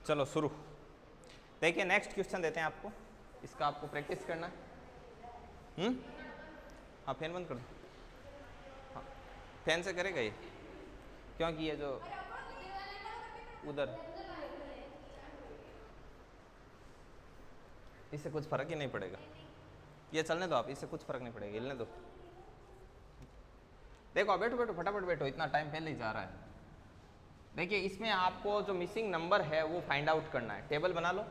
चलो शुरू। देखिए नेक्स्ट क्वेश्चन देते हैं आपको, इसका आपको प्रैक्टिस करना है। हाँ फैन बंद कर दो। हाँ फैन से करेगा ये, क्योंकि ये जो उधर इससे कुछ फर्क ही नहीं पड़ेगा, ये चलने दो आप, इससे कुछ फर्क नहीं पड़ेगा, हिलने दो। देखो बैठो बैठो फटाफट बैठो, इतना टाइम पहले ही जा रहा है। देखिए इसमें आपको जो मिसिंग नंबर है वो फाइंड आउट करना है। टेबल बना लो,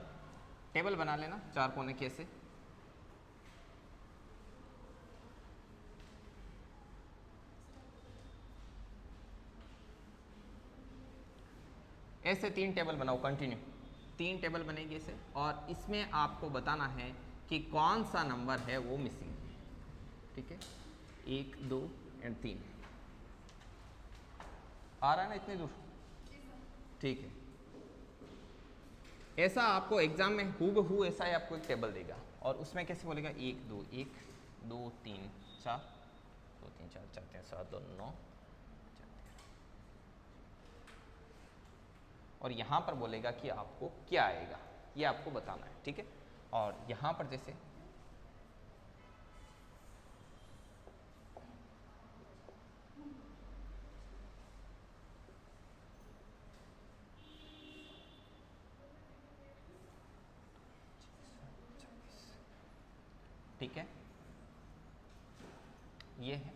टेबल बना लेना 4 कोने कैसे। ऐसे 3 टेबल बनाओ कंटिन्यू, 3 टेबल बनेगी ऐसे, और इसमें आपको बताना है कि कौन सा नंबर है वो मिसिंग है। ठीक है, 1 2 एंड 3 आ रहा है ना इतनी दूर? ठीक है, ऐसा आपको एग्जाम में हूबहू ऐसा ही आपको एक टेबल देगा, और उसमें कैसे बोलेगा 1 2 1 2 3 4 2 3 4 4 3 7 2 9, और यहाँ पर बोलेगा कि आपको क्या आएगा, ये आपको बताना है। ठीक है, और यहाँ पर जैसे ठीक है, ये है,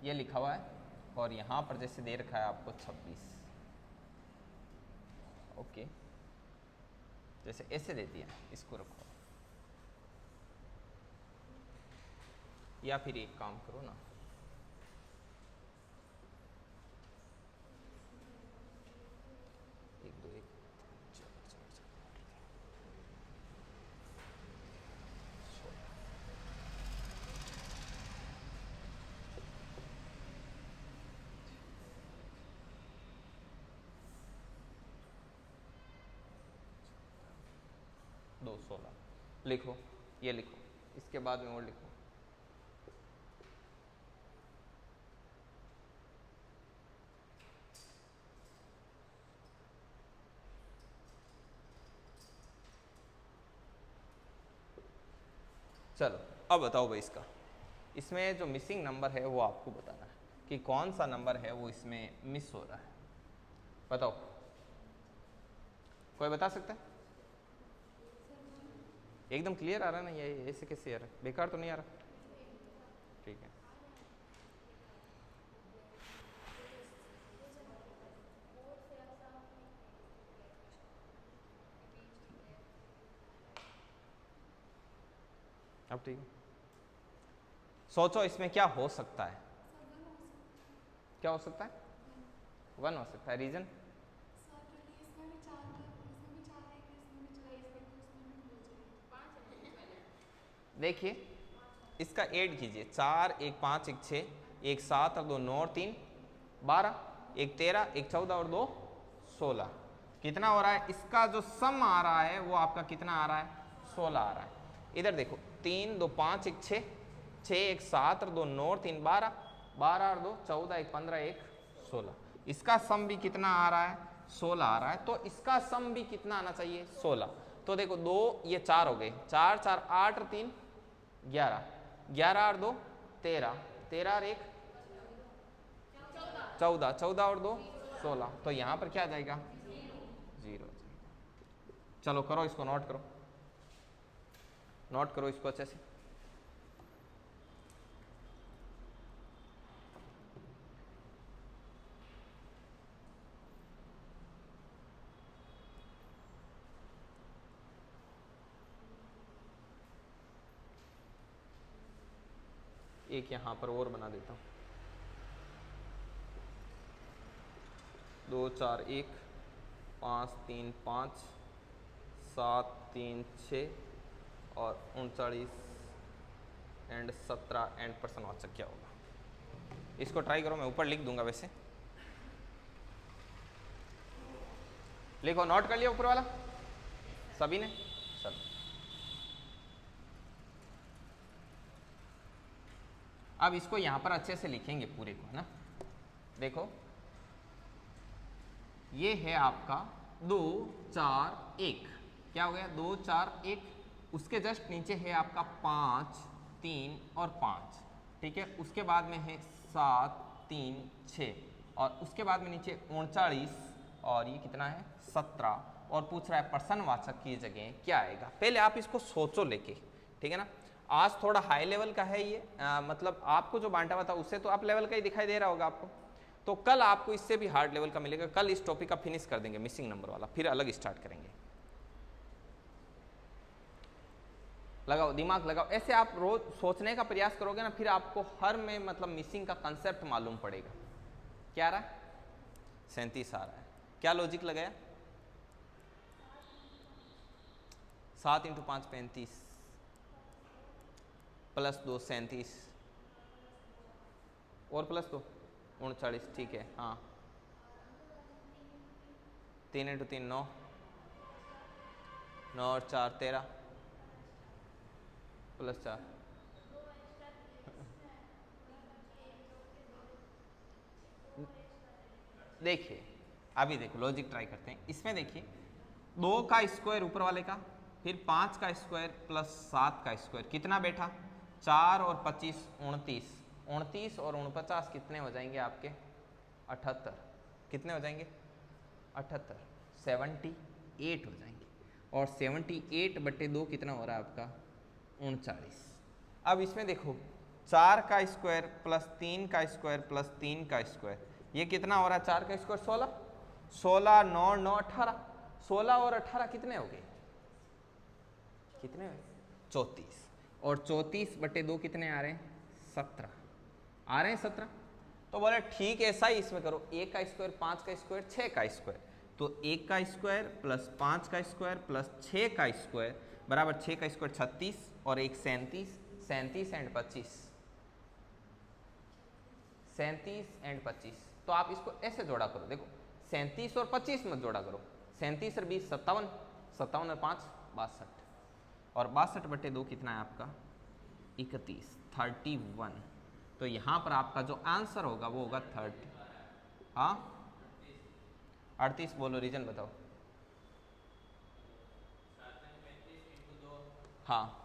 ये लिखा हुआ है, और यहाँ पर जैसे दे रखा है आपको 26। ओके, जैसे ऐसे दे दिया, इसको रखो, या फिर एक काम करो ना, एक दो एक 2 16 लिखो, ये लिखो, इसके बाद में और लिखो। चलो अब बताओ भाई, इसमें जो मिसिंग नंबर है वो आपको बताना है कि कौन सा नंबर है वो इसमें मिस हो रहा है। बताओ, कोई बता सकता है? एकदम क्लियर आ रहा है ना? ये ऐसे कैसे आ रहा है? बेकार तो नहीं आ रहा? ठीक है, अब ठीक है। सोचो इसमें क्या हो सकता है, क्या हो सकता है? 1 हो सकता है। रीजन? देखिए इसका ऐड कीजिए, 4 1 5 1 6 1 7 और 2 9 और 3 12, 1 13 1 14 और 2 16, कितना हो रहा है? इसका जो सम आ रहा है वो आपका कितना आ रहा है? 16 आ रहा है। इधर देखो, 3 2 5 1 6 6 1 7 और 2 9 और 3 12 12 और 2 14 1 15 1 16, इसका सम भी कितना आ रहा है? 16 आ रहा है। तो इसका सम भी कितना आना चाहिए? 16। तो देखो 2 ये 4 हो गए, 4 4 8 और 3 11, 11 और 2 13, 13 और 1 14, 14 और 2 16, तो यहाँ पर क्या आ जाएगा? 0। चलो करो इसको, नोट करो, नोट करो इसको अच्छे से। एक यहाँ पर और बना देता हूँ, 2 4 1 5 3 5 7 3 6 और 39 एंड 17 एंड प्रश्नवाचक क्या होगा? इसको ट्राई करो, मैं ऊपर लिख दूंगा वैसे। लिखो, नोट कर लिया ऊपर वाला सभी ने? चलो अब इसको यहां पर अच्छे से लिखेंगे पूरे को, है ना? देखो ये है आपका 2 4 1, क्या हो गया 2 4 1। उसके जस्ट नीचे है आपका 5 3 और 5, ठीक है। उसके बाद में है 7 3 6 और उसके बाद में नीचे 39 और ये कितना है 17 और पूछ रहा है प्रश्नवाचक की जगह क्या आएगा। पहले आप इसको सोचो लेके, ठीक है ना। आज थोड़ा हाई लेवल का है ये, मतलब आपको जो बांटा हुआ था उससे तो आप लेवल का ही दिखाई दे रहा होगा आपको, तो कल आपको इससे भी हार्ड लेवल का मिलेगा। कल इस टॉपिक का फिनिश कर देंगे मिसिंग नंबर वाला, फिर अलग स्टार्ट करेंगे। लगाओ दिमाग लगाओ, ऐसे आप रोज सोचने का प्रयास करोगे ना, फिर आपको हर में मतलब मिसिंग का कंसेप्ट मालूम पड़ेगा। क्या आ रहा है 37 आ रहा है, क्या लॉजिक लगाया 7 × 5 35 प्लस 2 37 और प्लस 2 39, ठीक है। हाँ 3 × 3 9 9 और 4 13 प्लस 4 देखिए अभी देखो लॉजिक ट्राई करते हैं। इसमें देखिए 2 का स्क्वायर ऊपर वाले का, फिर 5 का स्क्वायर प्लस 7 का स्क्वायर कितना बैठा 4 और 25 29, 29 और 49 कितने हो जाएंगे आपके 78, कितने हो जाएंगे 78, 78 हो जाएंगे। और 78/2 कितना हो रहा है आपका 39। अब इसमें देखो 4 का स्क्वायर प्लस 3 का स्क्वायर प्लस 3 का स्क्वायर, ये कितना हो रहा है 4 का स्क्वायर 16, 16 9 9 18, 16 और 18 कितने हो गए, कितने हुए 34, और 34/2 कितने आ रहे हैं 17, आ रहे हैं 17। तो बोले ठीक है ऐसा ही इसमें करो, 1 का स्क्वायर 5 का स्क्वायर 6 का स्क्वायर, तो 1 का स्क्वायर प्लस 5 का स्क्वायर प्लस 6 का स्क्वायर बराबर 6 का स्क्वायर 36 और 1 37, 37 एंड 25, 37 एंड 25। तो आप इसको ऐसे जोड़ा करो, देखो 37 और 25 मत जोड़ा करो, 37 और 20 57, 57 और 5 62, और 62/2 कितना है आपका 31 31। तो यहाँ पर आपका जो आंसर होगा वो होगा 30, हाँ 38। बोलो रीजन बताओ। हाँ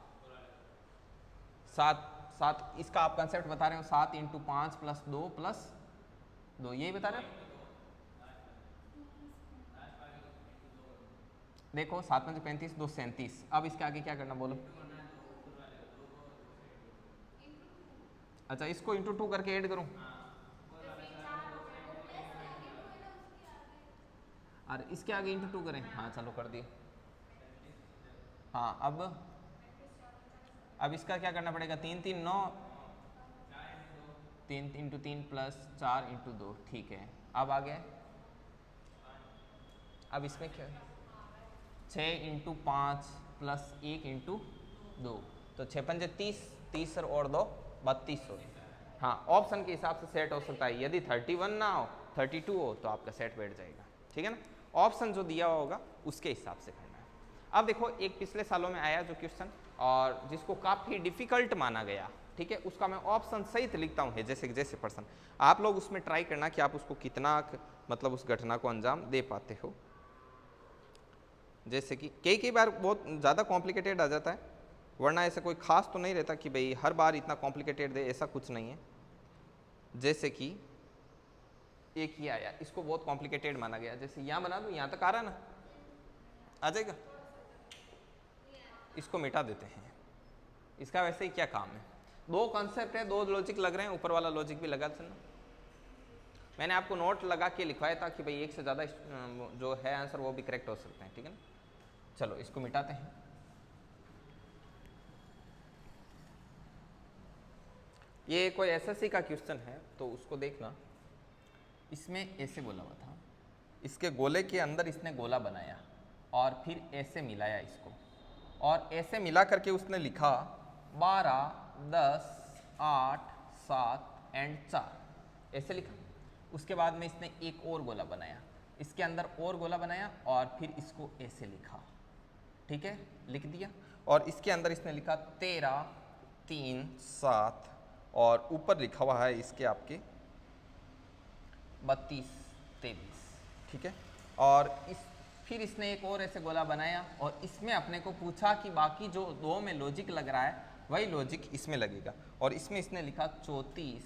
7 इसका आप कंसेप्ट बता रहे हो, 7 × 5 + 2 + 2 यही बता रहे हो। देखो 7 × 5 = 35, 2 37। अब इसके आगे क्या करना बोलो। अच्छा इसको × 2 करके ऐड करूं, और इसके आगे × 2 करें, हाँ चलो कर दिए। हाँ अब इसका क्या करना पड़ेगा 3 3 9, 3 × 3 + 4 × 2, ठीक है। अब आगे अब इसमें क्या 6 × 5 + 1 × 2, तो 6 × 5 = 30, 30 और 2 32 हो। हाँ ऑप्शन के हिसाब से सेट हो सकता है, यदि 31 ना हो 32 हो तो आपका सेट बैठ जाएगा, ठीक है ना। ऑप्शन जो दिया होगा उसके हिसाब से करना है। अब देखो एक पिछले सालों में आया जो क्वेश्चन और जिसको काफ़ी डिफिकल्ट माना गया, ठीक है, उसका मैं ऑप्शन सहित लिखता हूँ जैसे पर्सन। आप लोग उसमें ट्राई करना कि आप उसको कितना मतलब उस घटना को अंजाम दे पाते हो। जैसे कि कई बार बहुत ज़्यादा कॉम्प्लिकेटेड आ जाता है, वरना ऐसा कोई खास तो नहीं रहता कि भाई हर बार इतना कॉम्प्लिकेटेड दे, ऐसा कुछ नहीं है। जैसे कि एक ही आया, इसको बहुत कॉम्प्लिकेटेड माना गया, जैसे यहाँ बना दूँ, यहाँ तक आ रहा ना, आ जाएगा, इसको मिटा देते हैं। इसका वैसे ही क्या काम है, 2 कॉन्सेप्ट है, 2 लॉजिक लग रहे हैं, ऊपर वाला लॉजिक भी लगा देना। मैंने आपको नोट लगा के लिखवाया था कि भाई एक से ज़्यादा जो है आंसर वो भी करेक्ट हो सकते हैं, ठीक है ना। चलो इसको मिटाते हैं। ये कोई एसएससी का क्वेश्चन है तो उसको देखना। इसमें ऐसे बोला हुआ था, इसके गोले के अंदर इसने गोला बनाया और फिर ऐसे मिलाया इसको, और ऐसे मिला करके उसने लिखा 12 10 8 7 एंड 4, ऐसे लिखा। उसके बाद में इसने एक और गोला बनाया, इसके अंदर और गोला बनाया और फिर इसको ऐसे लिखा, ठीक है, लिख दिया। और इसके अंदर इसने लिखा 13 3 7 और ऊपर लिखा हुआ है इसके आपके 32 23, ठीक है। और फिर इसने एक और ऐसे गोला बनाया और इसमें अपने को पूछा कि बाकी जो दो में लॉजिक लग रहा है वही लॉजिक इसमें लगेगा, और इसमें इसने लिखा 34,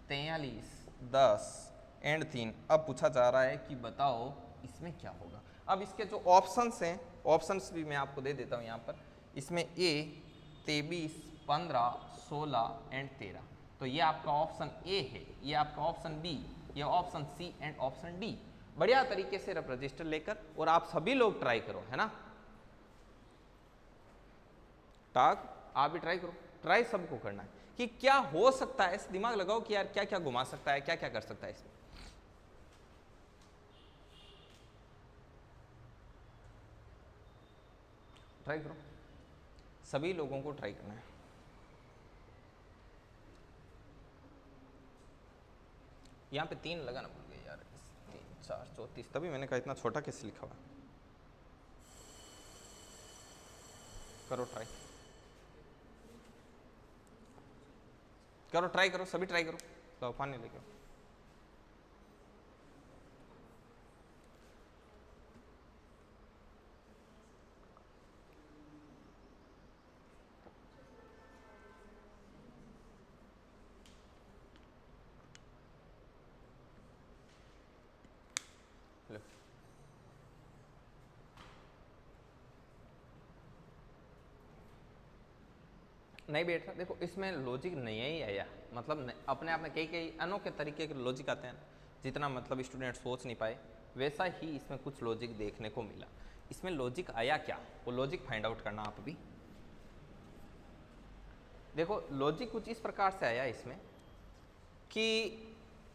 43, 10 एंड 3। अब पूछा जा रहा है कि बताओ इसमें क्या होगा। अब इसके जो ऑप्शंस हैं, ऑप्शंस भी मैं आपको दे देता हूँ यहाँ पर। इसमें ए 23, 15, 16 एंड 13, तो ये आपका ऑप्शन ए है, ये आपका ऑप्शन बी, ये option C and option D. बढ़िया तरीके से रफ रजिस्टर लेकर और आप सभी लोग ट्राई करो, है ना। टाक आप भी ट्राई करो, ट्राई सबको करना है कि क्या हो सकता है। इस दिमाग लगाओ कि यार क्या क्या घुमा सकता है, क्या क्या कर सकता है इसमें। ट्राई करो, सभी लोगों को ट्राई करना है। यहाँ पे 3 लगाना भूल गए यार, 3, 4, 34, तभी मैंने कहा इतना छोटा कैसे लिखा हुआ। करो ट्राई, करो ट्राई करो, सभी ट्राई करो। तो पानी लेके आओ। लो। नहीं बैठ रहा, देखो इसमें लॉजिक नहीं ही आया, मतलब अपने आप में कई कई अनोखे तरीके के लॉजिक आते हैं, जितना मतलब स्टूडेंट सोच नहीं पाए वैसा ही इसमें कुछ लॉजिक देखने को मिला। इसमें लॉजिक आया क्या, वो लॉजिक फाइंड आउट करना आप भी। देखो लॉजिक कुछ इस प्रकार से आया इसमें कि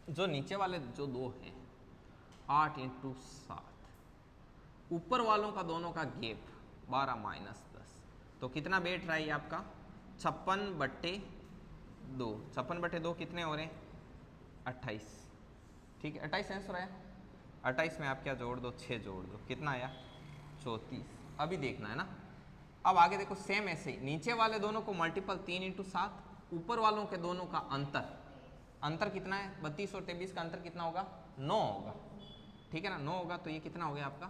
जो नीचे वाले जो दो हैं 8 × 7, ऊपर वालों का दोनों का गैप 12 - 10, तो कितना बैठ रहा है ये आपका 56/2। 56/2 कितने हो रहे हैं 28, ठीक है 28 आंसर आया। 28 में आप क्या जोड़ दो, 6 जोड़ दो, कितना आया 34। अभी देखना है ना। अब आगे देखो सेम ऐसे ही नीचे वाले दोनों को मल्टीपल 3 × 7, ऊपर वालों के दोनों का अंतर, अंतर कितना है 32 और 23 का अंतर कितना होगा 9 होगा, ठीक है ना 9 होगा। तो ये कितना हो गया आपका,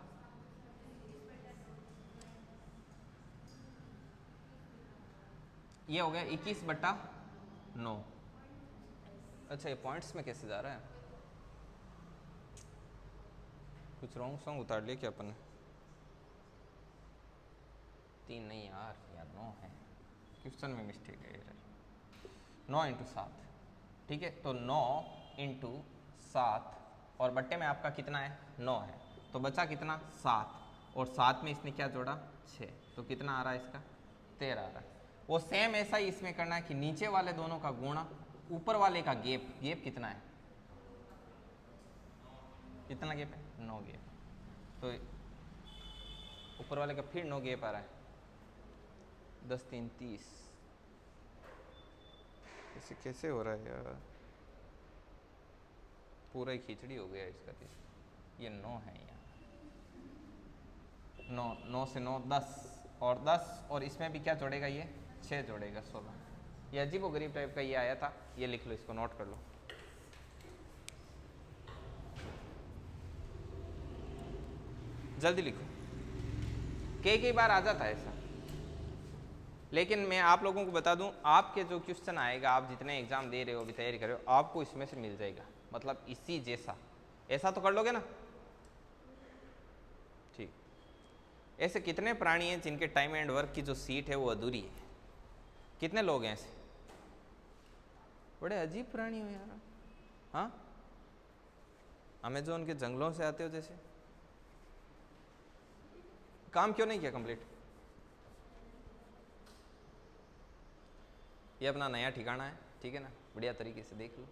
ये हो गया 21/9। अच्छा ये पॉइंट्स में कैसे जा रहा है, कुछ रॉन्ग सॉन्ग उतार लिया क्या अपन ने। 3 नहीं यार, 9 है, क्वेश्चन में मिस्टेक है यार। 9 × 7, ठीक है, तो 9 × 7 और बट्टे में आपका कितना है 9 है, तो बचा कितना 7, और 7 में इसने क्या जोड़ा 6, तो कितना आ रहा है इसका 13 आ रहा है। वो सेम ऐसा ही इसमें करना है कि नीचे वाले दोनों का गुणा, ऊपर वाले का गैप, गैप कितना है, कितना गैप है 9 गैप, तो ऊपर वाले का फिर 9 गैप आ रहा है, 10 × 3 = 30। इसे कैसे हो रहा है यार, पूरा ही खिचड़ी हो गया इसका। ये 9 है यहाँ, 9 से 9 10, और 10 और इसमें भी क्या जोड़ेगा ये 6 जोड़ेगा 16। ये अजीब व गरीब टाइप का ये आया था, ये लिख लो, इसको नोट कर लो। जल्दी लिखो, कई बार आ जाता है ऐसा, लेकिन मैं आप लोगों को बता दूं, आपके जो क्वेश्चन आएगा, आप जितने एग्जाम दे रहे हो, अभी तैयारी कर रहे हो, आपको इसमें से मिल जाएगा, मतलब इसी जैसा। ऐसा तो कर लोगे ना, ठीक। ऐसे कितने प्राणी हैं जिनके टाइम एंड वर्क की जो सीट है वो अधूरी है, कितने लोग हैं ऐसे, बड़े अजीब प्राणी हो यार। हाँ, अमेजोन के जंगलों से आते हो जैसे। काम क्यों नहीं किया कंप्लीट, ये अपना नया ठिकाना है, ठीक है ना, बढ़िया तरीके से देख लो।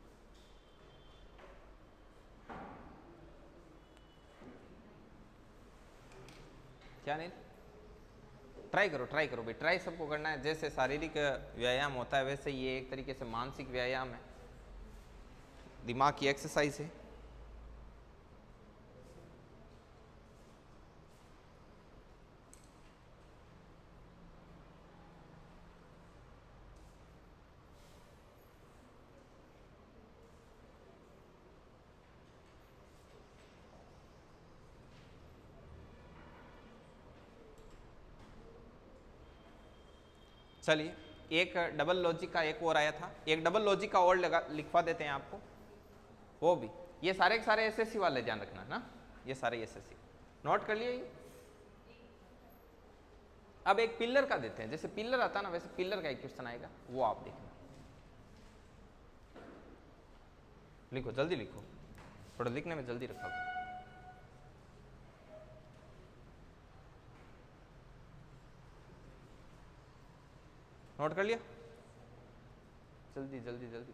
क्या नहीं, ट्राई करो, ट्राई करो भाई, ट्राई सबको करना है। जैसे शारीरिक व्यायाम होता है वैसे ये एक तरीके से मानसिक व्यायाम है, दिमाग की एक्सरसाइज है। चलिए एक डबल लॉजिक का एक और आया था, एक डबल लॉजिक का और लिखवा देते हैं आपको, वो भी ये सारे के सारे एसएससी वाले ध्यान रखना ना, ये सारे एसएससी नोट कर लिए। अब एक पिलर का देते हैं, जैसे पिलर आता ना वैसे पिलर का एक क्वेश्चन आएगा, वो आप देखना। लिखो जल्दी लिखो, थोड़ा लिखने में जल्दी रखा। नोट कर लिया, जल्दी जल्दी जल्दी।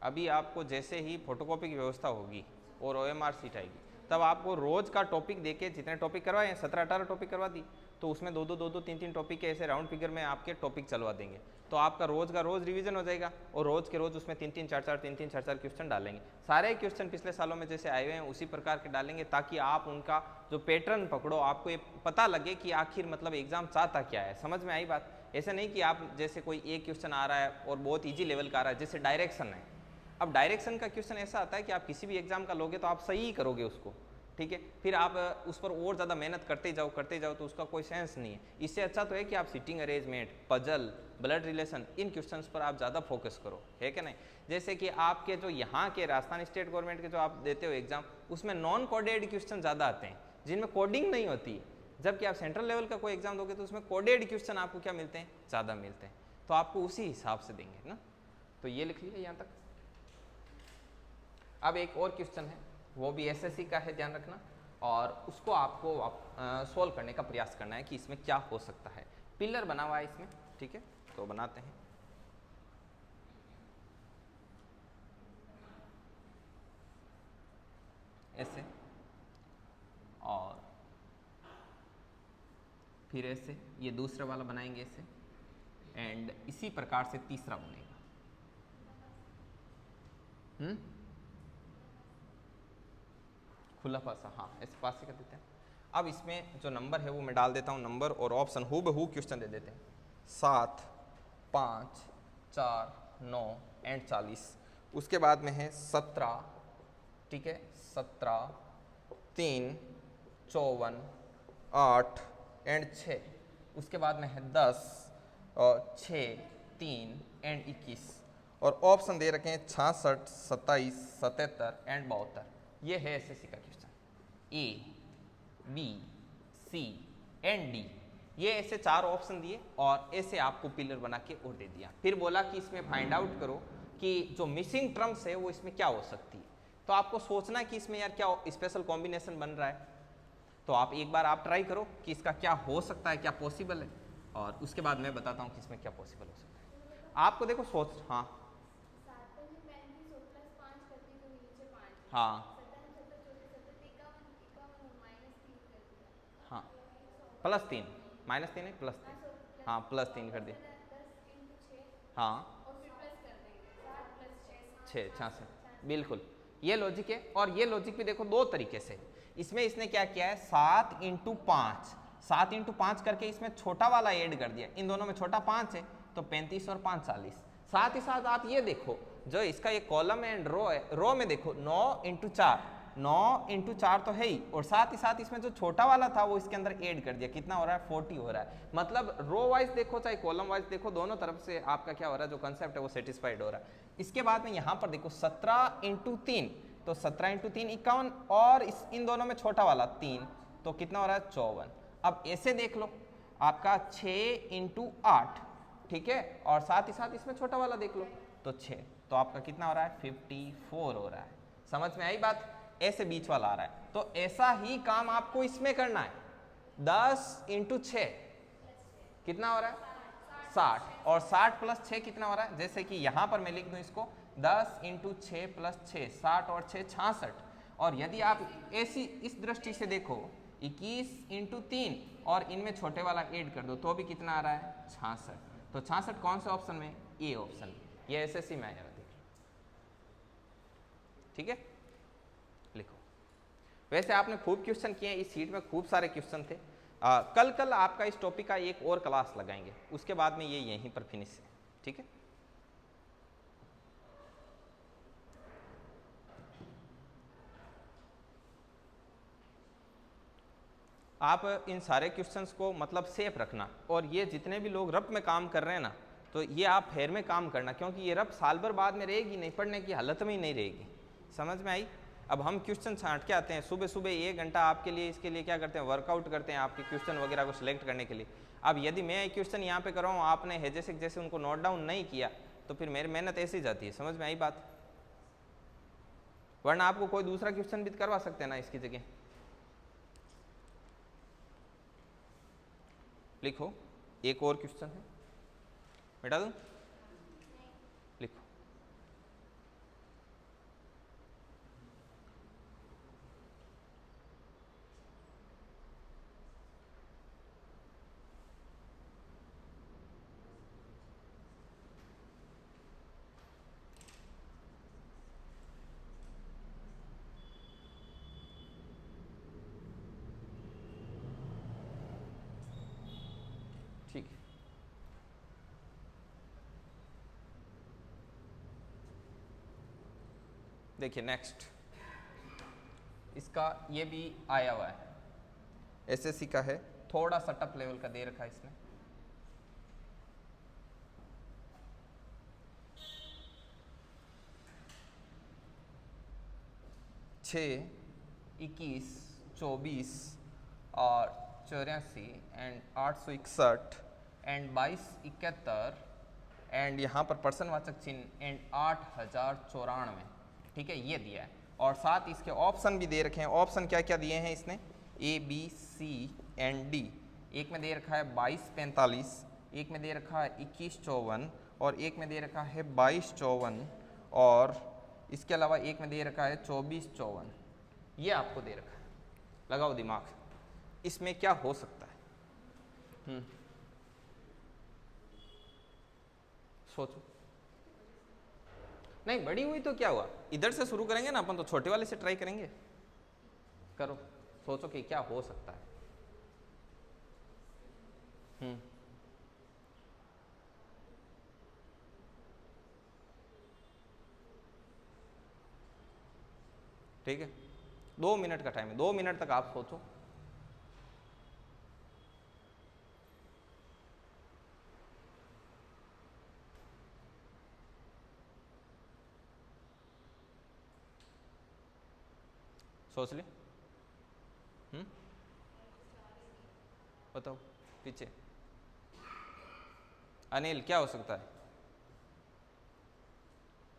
अभी आपको जैसे ही फोटोकॉपी की व्यवस्था होगी और ओएमआर सीट आएगी, तब आपको रोज का टॉपिक देके, जितने टॉपिक करवाए 17-18 टॉपिक करवा दी, तो उसमें 2-2 3-3 टॉपिक के ऐसे राउंड फिगर में आपके टॉपिक चलवा देंगे, तो आपका रोज का रोज रिवीजन हो जाएगा और रोज के रोज उसमें 3-3 4-4 3-3 4-4 क्वेश्चन डालेंगे। सारे क्वेश्चन पिछले सालों में जैसे आए हुए हैं उसी प्रकार के डालेंगे, ताकि आप उनका जो पैटर्न पकड़ो, आपको ये पता लगे कि आखिर मतलब एग्जाम चाहता क्या है। समझ में आई बात? ऐसा नहीं कि आप जैसे कोई एक क्वेश्चन आ रहा है और बहुत ईजी लेवल का आ रहा है, जैसे डायरेक्शन है। अब डायरेक्शन का क्वेश्चन ऐसा आता है कि आप किसी भी एग्जाम का लोगे तो आप सही ही करोगे उसको, ठीक है, फिर आप उस पर और ज़्यादा मेहनत करते जाओ तो उसका कोई सेंस नहीं है। इससे अच्छा तो है कि आप sitting arrangement, puzzle, blood relation, इन क्वेश्चंस पर आप ज़्यादा फोकस करो, है कि नहीं। जैसे कि आपके जो यहाँ के राजस्थान स्टेट गवर्नमेंट के जो आप देते हो एग्जाम, उसमें नॉन कोडेड क्वेश्चन ज़्यादा आते हैं जिनमें कोडिंग नहीं होती, जबकि आप सेंट्रल लेवल का कोई एग्जाम दोगे तो उसमें कोडेड क्वेश्चन आपको क्या मिलते हैं, ज़्यादा मिलते हैं, तो आपको उसी हिसाब से देंगे ना। तो ये लिख लिया यहाँ तक। अब एक और क्वेश्चन है, वो भी एसएससी का है, ध्यान रखना, और उसको आपको सोल्व करने का प्रयास करना है कि इसमें क्या हो सकता है। पिलर बना हुआ है इसमें, ठीक है, तो बनाते हैं। ऐसे और फिर ऐसे, ये दूसरा वाला बनाएंगे ऐसे, एंड इसी प्रकार से तीसरा बनेगा। खुला पासा, हाँ ऐसे पास से कर देते हैं। अब इसमें जो नंबर है वो मैं डाल देता हूँ नंबर, और ऑप्शन हूबहू क्वेश्चन दे देते हैं, 7, 5, 4, 9 एंड 40। उसके बाद में है 17, ठीक है, 17, 3, 54, 8 एंड 6। उसके बाद में है 10, 6, 3 एंड 21, और ऑप्शन दे रखे हैं 66, 27, 77 एंड 72। ये है एसएससी का question. A, B, C and D, ये ऐसे 4 ऑप्शन दिए और ऐसे आपको पिलर बना के और दे दिया। फिर बोला कि इसमें फाइंड आउट करो कि जो मिसिंग टर्म्स है वो इसमें क्या हो सकती है। तो आपको सोचना है कि इसमें यार क्या स्पेशल कॉम्बिनेशन बन रहा है, तो आप एक बार आप ट्राई करो कि इसका क्या हो सकता है, क्या पॉसिबल है, और उसके बाद मैं बताता हूँ कि इसमें क्या पॉसिबल हो सकता है। आपको देखो सोच, हाँ हाँ हाँ, +3, -3 है, +3, हाँ +3 कर दिया, हाँ 6, 66, बिल्कुल ये लॉजिक है। और ये लॉजिक भी देखो 2 तरीके से, इसमें इसने क्या किया है, 7 × 5, 7 × 5 करके इसमें छोटा वाला ऐड कर दिया, इन दोनों में छोटा 5 है तो 35 और 5 40। साथ ही साथ आप ये देखो, जो इसका ये कॉलम एंड रो है, रो में देखो 9 × 4, 9 × 4 तो है ही, और साथ ही साथ इसमें जो छोटा वाला था वो इसके अंदर ऐड कर दिया। कितना हो रहा है, 40 हो रहा है। मतलब रो वाइज देखो चाहे कॉलम वाइज देखो, दोनों तरफ से आपका क्या हो रहा है, जो कंसेप्ट है वो सेटिस्फाइड हो रहा है। इसके बाद में यहाँ पर देखो 17 × 3, तो 17 × 3 51, और इन दोनों में छोटा वाला 3, तो कितना हो रहा है, 54। अब ऐसे देख लो आपका 6 × 8, ठीक है, और साथ ही साथ इसमें छोटा वाला देख लो तो 6, तो आपका कितना हो रहा है, 54 हो रहा है। समझ में आई बात? ऐसे बीच वाला आ रहा है, तो ऐसा ही काम आपको इसमें करना है। 10 × 6 कितना हो रहा है, 60, और 60 + 6 कितना हो रहा है, जैसे कि यहां पर मैं लिख दूं इसको 10 × 6 + 6, 60 और 6 66। और यदि आप ऐसी इस दृष्टि से देखो 21 × 3 और इनमें छोटे वाला ऐड कर दो तो भी कितना आ रहा है, 66। तो 66 कौन से ऑप्शन में, ए ऑप्शन। ये एसएससी में आया, ठीक है, लिखो। वैसे आपने खूब क्वेश्चन किए, इस सीट में खूब सारे क्वेश्चन थे। कल आपका इस टॉपिक का एक और क्लास लगाएंगे, उसके बाद में ये यहीं पर फिनिश है, ठीक है। आप इन सारे क्वेश्चंस को मतलब सेफ रखना, और ये जितने भी लोग रफ में काम कर रहे हैं ना, तो ये आप फेयर में काम करना, क्योंकि ये रफ साल भर बाद में रहेगी नहीं, पढ़ने की हालत में ही नहीं रहेगी। समझ में आई? अब हम क्वेश्चन छांट के आते हैं, सुबह सुबह 1 घंटा आपके लिए इसके लिए क्या करते हैं, वर्कआउट करते हैं आपके क्वेश्चन वगैरह को सिलेक्ट करने के लिए। अब यदि मैं एक क्वेश्चन यहाँ पे कर रहा हूँ, आपने हेजेसिक जैसे उनको नोट डाउन नहीं किया, तो फिर मेरी मेहनत ऐसी जाती है। समझ में आई बात? वरना आपको कोई दूसरा क्वेश्चन भी करवा सकते हैं ना इसकी जगह। लिखो, एक और क्वेश्चन है, बेटा दूं? लिखो। ठीक है, देखिए नेक्स्ट, इसका ये भी आया हुआ है, एसएससी का है, थोड़ा सा टफ लेवल का दे रखा है इसमें। छः, 21, 24 और 84 एंड 861 एंड 2271 एंड यहाँ पर पर्सनवाचक चिन्ह एंड 8094। ठीक है, ये दिया है, और साथ इसके ऑप्शन भी दे रखे हैं। ऑप्शन क्या क्या दिए हैं इसने? ए, बी, सी एंड डी। एक में दे रखा है 2245, एक में दे रखा है 2154 और एक में दे रखा है 2254 और इसके अलावा एक में दे रखा है 2454। ये आपको दे रखा है, लगाओ दिमाग, इसमें क्या हो सकता है? सोचो। नहीं, बड़ी हुई तो क्या हुआ, इधर से शुरू करेंगे ना अपन, तो छोटे वाले से ट्राई करेंगे। करो, सोचो कि क्या हो सकता है। ठीक है, 2 मिनट का टाइम है, 2 मिनट तक आप सोचो। सोच ले। बताओ पीछे। अनिल, क्या हो सकता है?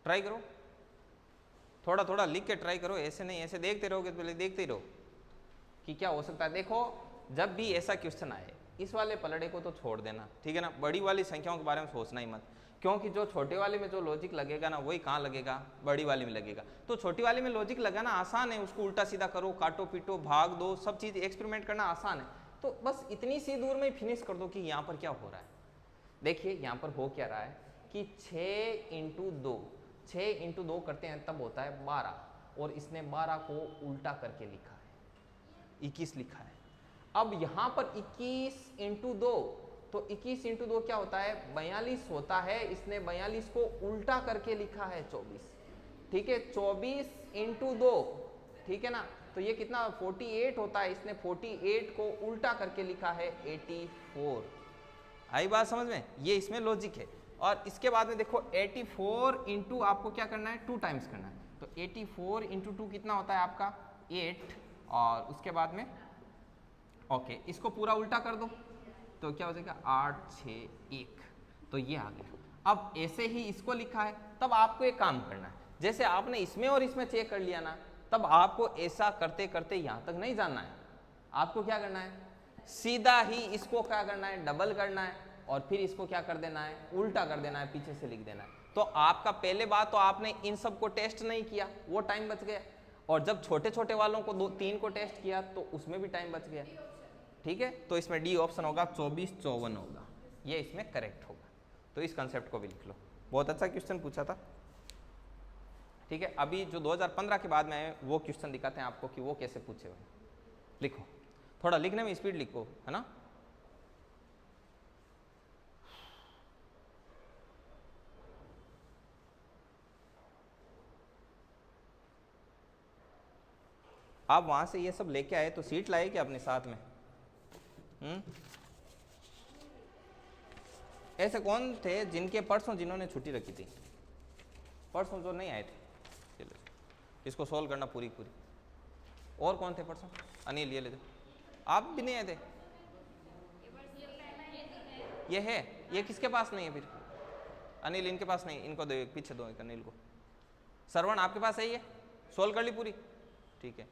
ट्राई करो, थोड़ा थोड़ा लिख के ट्राई करो, ऐसे नहीं, ऐसे देखते रहोगे तो पहले देखते ही रहो कि क्या हो सकता है। देखो, जब भी ऐसा क्वेश्चन आए, इस वाले पलड़े को तो छोड़ देना, ठीक है ना, बड़ी वाली संख्याओं के बारे में सोचना ही मत, क्योंकि जो छोटे वाले में जो लॉजिक लगेगा ना, वही कहाँ लगेगा, बड़ी वाली में लगेगा। तो छोटी वाली में लॉजिक लगाना आसान है, उसको उल्टा सीधा करो, काटो पीटो, भाग दो, सब चीज़ एक्सपेरिमेंट करना आसान है। तो बस इतनी सी दूर में फिनिश कर दो कि यहाँ पर क्या हो रहा है। देखिए यहाँ पर हो क्या रहा है कि 6 × 2, 6 × 2 करते हैं तब होता है 12, और इसने 12 को उल्टा करके लिखा है, 21 लिखा है। अब यहाँ पर 21 × 2, तो 21 × 2 क्या होता है, 42 होता है, इसने 42 को उल्टा करके लिखा है 24। ठीक है, 24 × 2, ठीक है ना, तो ये कितना 48 होता है, इसने 48 को उल्टा करके लिखा है 84। आई बात समझ में? ये इसमें लॉजिक है। और इसके बाद में देखो 84 × आपको क्या करना है, 2 टाइम्स करना है, तो 84 × 2 कितना होता है आपका 8, और उसके बाद में ओके, इसको पूरा उल्टा कर दो तो क्या हो जाएगा 8 6 1, तो ये आ गया। अब ऐसे ही इसको लिखा है, तब आपको एक काम करना है, जैसे आपने इसमें और इसमें चेक कर लिया ना, तब आपको ऐसा करते करते यहाँ तक नहीं जाना है। आपको क्या करना है, सीधा ही इसको क्या करना है, डबल करना है, और फिर इसको क्या कर देना है, उल्टा कर देना है, पीछे से लिख देना है। तो आपका पहले बात तो आपने इन सब को टेस्ट नहीं किया, वो टाइम बच गया, और जब छोटे छोटे वालों को 2-3 को टेस्ट किया तो उसमें भी टाइम बच गया। ठीक है, तो इसमें डी ऑप्शन होगा, 24 54 होगा, ये इसमें करेक्ट होगा। तो इस कंसेप्ट को भी लिख लो, बहुत अच्छा क्वेश्चन पूछा था। ठीक है, अभी जो 2015 के बाद में आए वो क्वेश्चन दिखाते हैं आपको कि वो कैसे पूछे हुए। लिखो, थोड़ा लिखने में स्पीड लिखो, है ना। आप वहां से ये सब लेके आए तो सीट लाए क्या अपने साथ में? ऐसे कौन थे जिनके परसों जिन्होंने छुट्टी रखी थी? परसों जो नहीं आए थे, चलो इसको सोल्व करना पूरी पूरी। और कौन थे परसों? अनिल ये ले दो। आप भी नहीं आए थे? ये है, ये किसके पास नहीं है फिर? अनिल इनके पास नहीं, इनको दो, एक पीछे दो, एक अनिल को। श्रवण आपके पास है ये? सोल्व कर ली पूरी? ठीक है।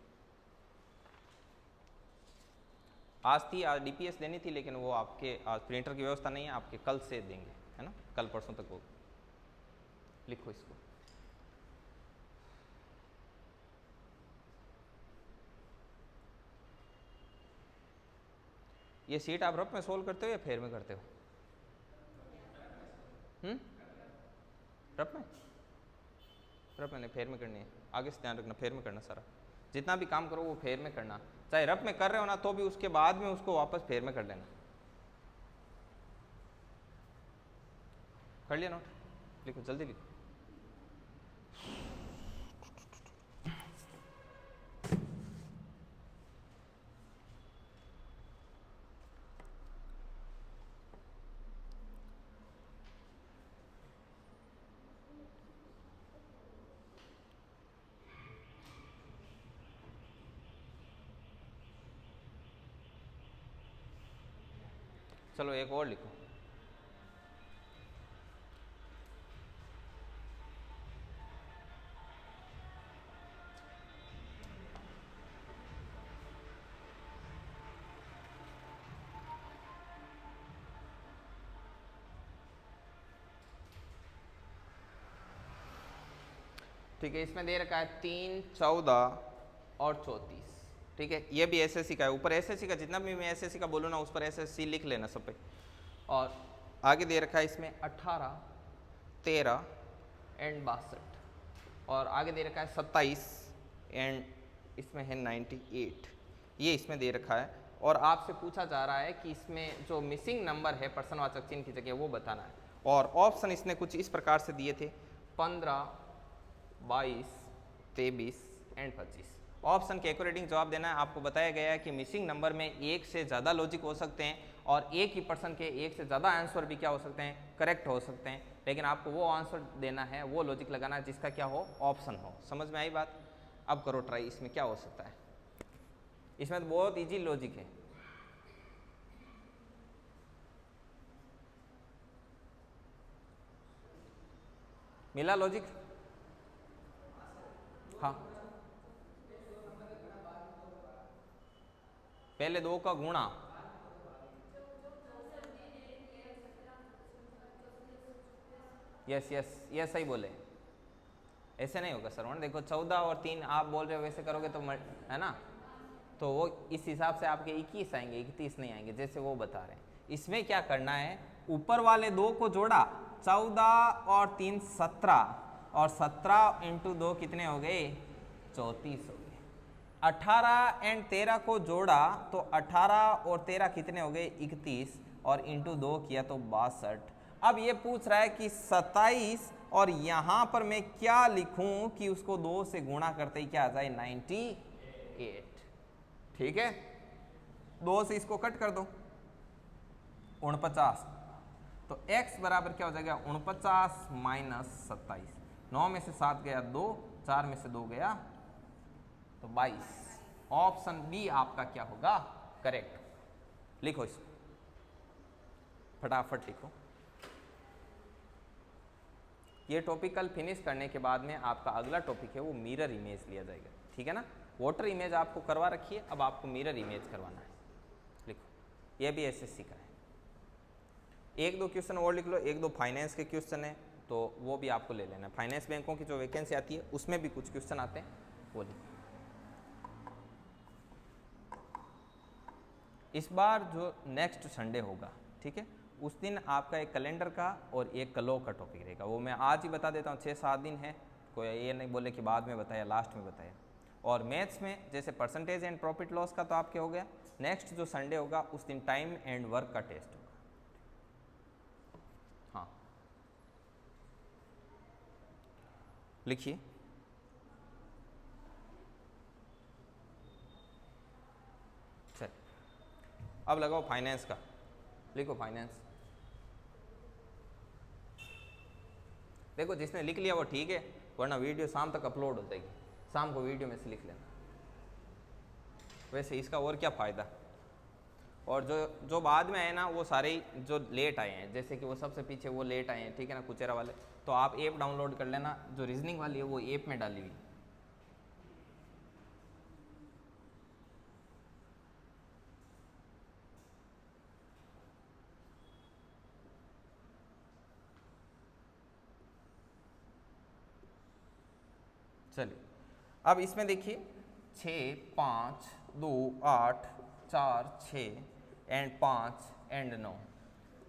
आज थी, आज डीपीएस देनी थी, लेकिन वो आपके आज प्रिंटर की व्यवस्था नहीं है, आपके कल से देंगे, है ना? कल परसों तक होगा। लिखो इसको। ये सीट आप रफ में सोल्व करते हो या फेर में करते हो? रफ में? रफ में नहीं, फेर में करनी है। आगे से ध्यान रखना, फेर में करना सारा। जितना भी काम करो वो फेर में करना। चाहे रफ में कर रहे हो ना, तो भी उसके बाद में उसको वापस फेर में कर लेना। कर लिया नोट? लिखो, जल्दी लिखो। चलो एक और लिखो। ठीक है, इसमें दे रखा है 3, 14 और 34। ठीक है, ये भी एसएससी का है। ऊपर एसएससी का जितना भी मैं एसएससी का बोलूँ ना, उस पर एसएससी लिख लेना सब पे। और आगे दे रखा है इसमें 18, 13 एंड 62। और आगे दे रखा है 27 एंड इसमें है 98। ये इसमें दे रखा है। और आपसे पूछा जा रहा है कि इसमें जो मिसिंग नंबर है प्रश्नवाचक चिन्ह की जगह, वो बताना है। और ऑप्शन इसने कुछ इस प्रकार से दिए थे, 15, 22, 23 एंड 25। ऑप्शन के एक्यूरेटिंग जवाब देना है। आपको बताया गया है कि मिसिंग नंबर में एक से ज़्यादा लॉजिक हो सकते हैं और एक ही पर्सन के एक से ज़्यादा आंसर भी क्या हो सकते हैं, करेक्ट हो सकते हैं। लेकिन आपको वो आंसर देना है, वो लॉजिक लगाना है जिसका क्या हो, ऑप्शन हो। समझ में आई बात? अब करो ट्राई, इसमें क्या हो सकता है। इसमें तो बहुत ईजी लॉजिक है। मिला लॉजिक? हाँ, पहले 2 का गुणा। यस यस, ये सही बोले। ऐसे नहीं होगा श्रवण, देखो 14 और 3 आप बोल रहे हो, वैसे करोगे तो है ना, तो वो इस हिसाब से आपके 21 आएंगे, 31 नहीं आएंगे, जैसे वो बता रहे हैं। इसमें क्या करना है, ऊपर वाले 2 को जोड़ा, 14 और 3 17, और 17 इंटू 2 कितने हो गए, 34 हो गए। 18 एंड 13 को जोड़ा तो 18 और 13 कितने हो गए, 31, और इंटू 2 किया तो 62। अब ये पूछ रहा है कि 27, और यहां पर मैं क्या लिखूं कि उसको 2 से गुणा करते ही क्या आ जाए, 98। ठीक है, 2 से इसको कट कर दो, 49। तो x बराबर क्या हो जाएगा, 49 माइनस 27। 9 में से 7 गया 2, 4 में से 2 गया तो 22। ऑप्शन बी आपका क्या होगा, करेक्ट। लिखो इसको, फटाफट लिखो। ये टॉपिक कल फिनिश करने के बाद में आपका अगला टॉपिक है वो मिरर इमेज लिया जाएगा। ठीक है ना, वाटर इमेज आपको करवा रखी है, अब आपको मिरर इमेज करवाना है। लिखो, ये भी एसएससी का है। 1-2 क्वेश्चन और लिख लो, 1-2 फाइनेंस के क्वेश्चन है तो वो भी आपको ले लेना है। फाइनेंस बैंकों की जो वैकेंसी आती है उसमें भी कुछ क्वेश्चन आते हैं, वो लिखो। इस बार जो नेक्स्ट संडे होगा, ठीक है, उस दिन आपका एक कैलेंडर का और एक कलो का टॉपिक रहेगा। वो मैं आज ही बता देता हूँ, 6-7 दिन है, कोई ये नहीं बोले कि बाद में बताया, लास्ट में बताया। और मैथ्स में जैसे परसेंटेज एंड प्रॉफिट लॉस का तो आपके हो गया। नेक्स्ट जो संडे होगा उस दिन टाइम एंड वर्क का टेस्ट होगा। हाँ, लिखिए। चल, अब लगाओ फाइनेंस का, लिखो फाइनेंस। देखो जिसने लिख लिया वो ठीक है, वरना वीडियो शाम तक अपलोड हो जाएगी, शाम को वीडियो में से लिख लेना। वैसे इसका और क्या फ़ायदा। और जो बाद में आए ना वो सारे ही जो लेट आए हैं, जैसे कि वो सबसे पीछे वो लेट आए हैं, ठीक है ना, कुचेरा वाले, तो आप ऐप डाउनलोड कर लेना, जो रीजनिंग वाली है वो ऐप में डाली हुई। चलिए अब इसमें देखिए 6 5 2 8 4 6 एंड 5 एंड 9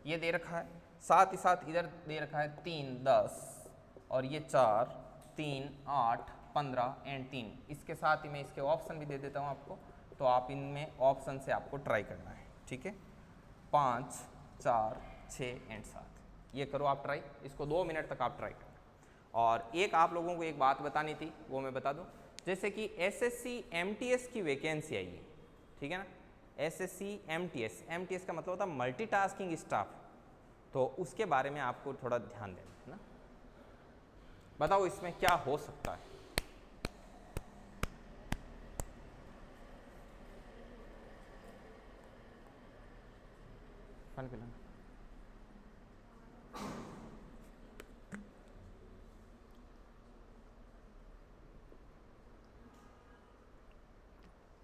ये दे रखा है, साथ ही साथ इधर दे रखा है 3 10 और ये 4 3 8 15 एंड 3। इसके साथ ही मैं इसके ऑप्शन भी दे देता हूँ आपको, तो आप इनमें ऑप्शन से आपको ट्राई करना है, ठीक है। 5 4 6 एंड 7 ये करो आप ट्राई, इसको 2 मिनट तक आप ट्राई करना। और एक आप लोगों को एक बात बतानी थी, वो मैं बता दूं, जैसे कि एसएससी एमटीएस की वैकेंसी आई है, ठीक है ना, एसएससी एमटीएस का मतलब होता है मल्टीटास्किंग स्टाफ, तो उसके बारे में आपको थोड़ा ध्यान देना है ना। बताओ इसमें क्या हो सकता है। फन पिलाना।